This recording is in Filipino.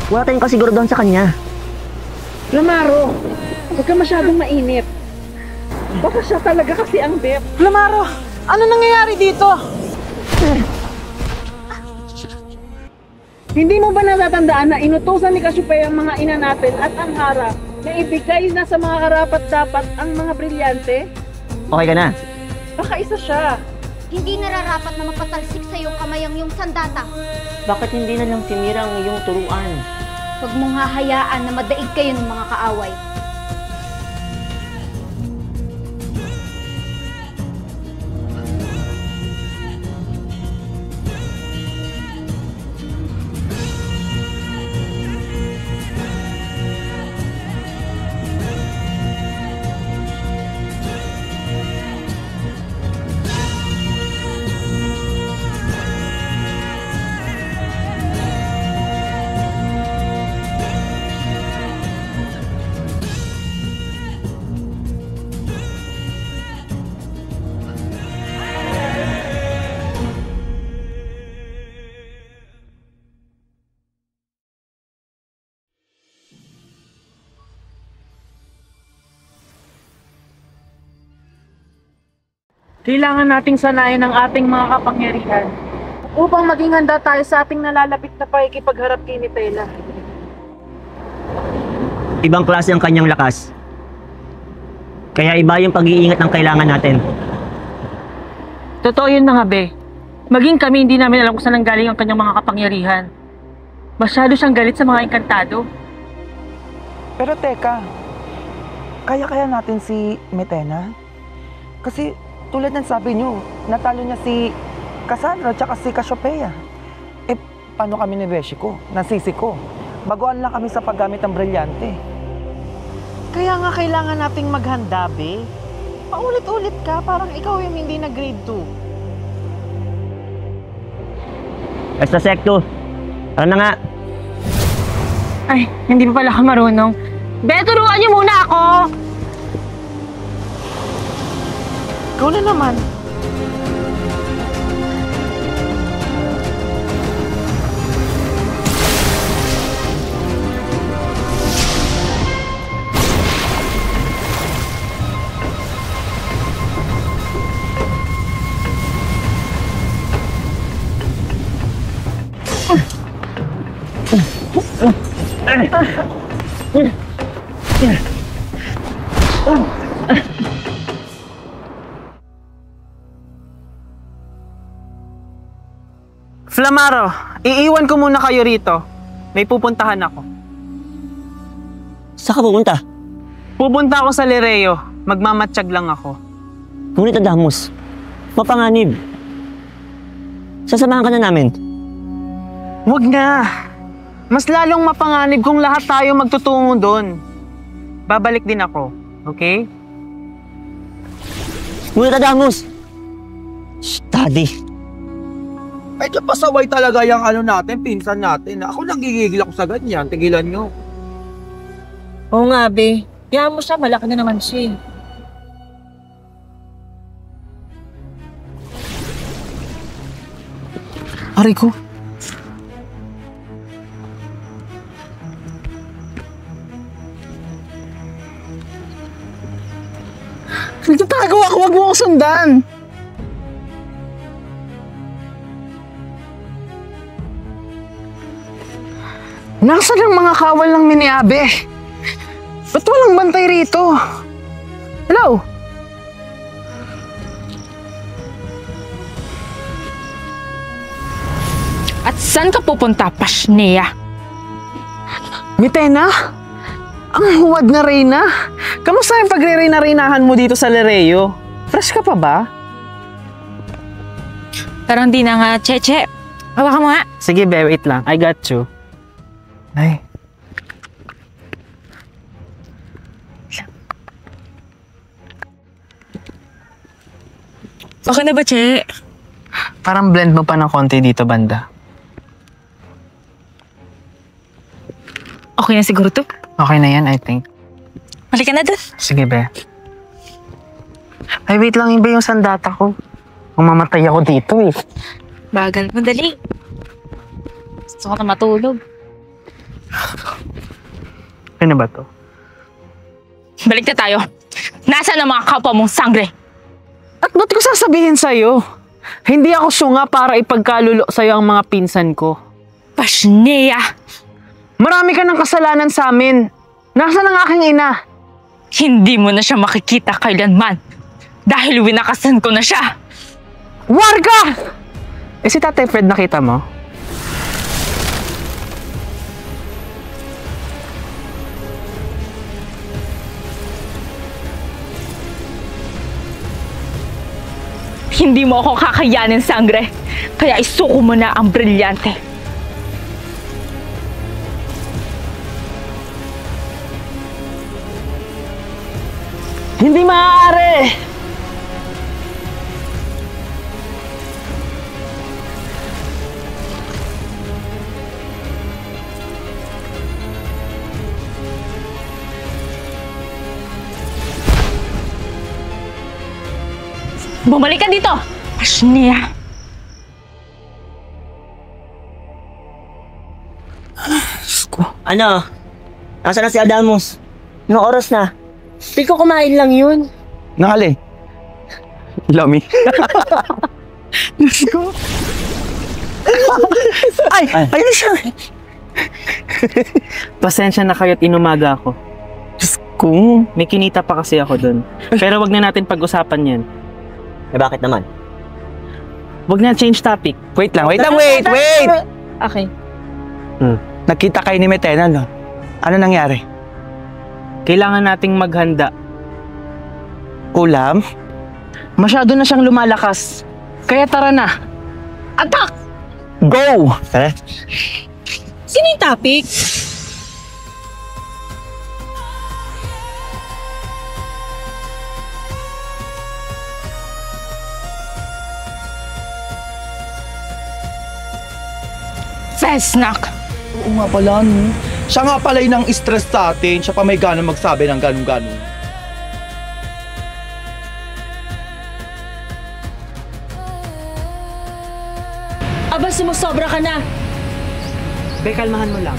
Wala tayong kasiguraduhan sa kanya. Lamaro, huwag ka masyadong mainip. Baka siya talaga kasi ang Bep. Lamaro, ano nangyayari dito? Hindi mo ba natatandaan na inutusan ni Cassiopeia ang mga ina natin at ang Hara na ibigay na sa mga karapat-dapat ang mga brilyante? Okay ka na? Baka isa siya. Hindi nararapat na mapatalsik sa iyong kamay ang iyong sandata. Bakit hindi na lang sinira ang iyong turuan? Huwag mong hahayaan na madaig kayo ng mga kaaway. Kailangan nating sanayin ang ating mga kapangyarihan upang maging handa tayo sa ating nalalapit na pakikipagharap kay Nitela. Ibang klase ang kanyang lakas. Kaya iba yung pag-iingat ng kailangan natin. Totoo yun mga be. Maging kami hindi namin alam kung saan galing ang kanyang mga kapangyarihan. Masyado siyang galit sa mga engkantado. Pero teka, kaya natin si Metena? Kasi tulad ng sabi niyo, natalo niya si Cassandra at si Cassiopeia. Eh, paano kami ni Beshiko, Nasisi ko? Baguan lang kami sa paggamit ng brilyante. Kaya nga kailangan nating maghanda, be. Paulit-ulit ka, parang ikaw yung hindi na grade 2. Basta sekto. Ano na nga? Ay, hindi pa pala ka marunong. Be, turuan niyo muna ako! Ikaw na naman. Flamaro, iiwan ko muna kayo rito. May pupuntahan ako. Saan ka pupunta? Pupunta ako sa Lireo. Magmamatsyag lang ako. Ngunit Adamus, mapanganib. Sasamahan ka na namin. Huwag na. Mas lalong mapanganib kung lahat tayo magtutungo doon. Babalik din ako, okay? Ngunit Adamus! Study. Medyo pasaway talaga yung natin, pinsan natin. Ako nang gigigil ako sa ganyan, tigilan nyo. Oo nga, be. Kaya mo siya, malaki na naman siya. Aray ko. Nagtatago ako, wag mo akong sundan. Nasaan ang mga kawal ng Miniabe? Ba't walang bantay rito? Hello? At saan ka pupunta, Pashnea? Mitena? Ang huwad na Reyna. Kamusta yung pagre-reyna-reynahan mo dito sa Lereo? Fresh ka pa ba? Parang di na nga, Cheche. Hawakan mo nga. Sige, be, wait lang. I got you. Ay. Okay na ba, Che? Parang blend mo pa ng konti dito, banda. Okay na siguro to. Okay na yan, I think. Balik ka na dun. Sige, be. Ay, wait lang, iba yung sandata ko. Mamamatay ako dito, eh. Bagal mo, dali. Gusto ko na matulog. Ano ba to? Balik na tayo. Nasaan ang mga kapwa mong sangre? At ba't ko sasabihin sa'yo? Hindi ako syunga para ipagkalulo sa'yo ang mga pinsan ko. Pasnea! Marami ka ng kasalanan sa amin. Nasaan ang aking ina? Hindi mo na siya makikita kailanman. Dahil winakasan ko na siya. Warga! Eh si Tatay Fred nakita mo? Hindi mo ako kakayanin, sangre. Kaya isuko mo na ang brilyante. Hindi maaari! Bumalik ka dito! Pasnea! Ano? Nasaan na si Adamus? Anong oras na? Piko, kumain lang yun. Nakali. Lomi. Diyos ko! Ay! Ayun siya! Pasensya na kayo't inumaga ako. Diyos ko. May kinita pa kasi ako dun. Pero wag na natin pag-usapan yan. Eh bakit naman? Wag na change topic. Wait! Okay. Nagkita kayo ni Metena, no? Ano nangyari? Kailangan nating maghanda. Ulam? Masyado na siyang lumalakas. Kaya tara na. Attack! Go! Tara. Sino yung topic? Fesnak! Oo nga pala, no? Siya nga pala yung stress sa atin. Siya pa may gana magsabi ng ganun-ganun. Aba, sumusobra ka na. Be, kalmahan mo lang.